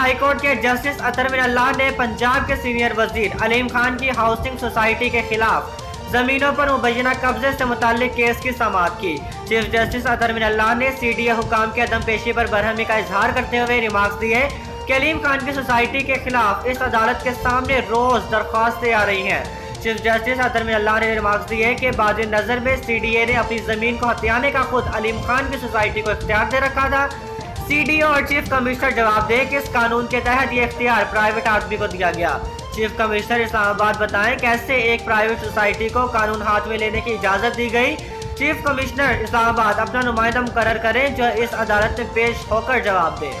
High court के justice अतर मिनल्लाह ने पंजाब के सीनियर वजीर अलीम खान की हाउसिंग सोसाइटी के खिलाफ जमीनों पर मुबैना कब्जे से मुताल्लिक केस की समाअत की। चीफ जस्टिस अतर मिनल्लाह ने CDA हुकाम के अदम पेशी पर बरहमी का इजहार करते हुए रिमार्क्स दिए कि अलीम खान की सोसाइटी के खिलाफ इस अदालत के सामने रोज दरख्वास्तें आ रही हैं। चीफ जस्टिस अतर मिनल्लाह ने रिमार्क्स दिए कि बाद नजर में CDA ने अपनी जमीन को हथियाने का खुद अलीम खान की सोसाइटी को इख्तियार दे रखा था। CDO और चीफ कमिश्नर जवाब दे कि इस कानून के तहत ये इख्तियार प्राइवेट आदमी को दिया गया। चीफ कमिश्नर इस्लामाबाद बताएं कैसे एक प्राइवेट सोसाइटी को कानून हाथ में लेने की इजाजत दी गई। चीफ कमिश्नर इस्लामाबाद अपना नुमाइंदा मुकर्रर करें जो इस अदालत में पेश होकर जवाब दे।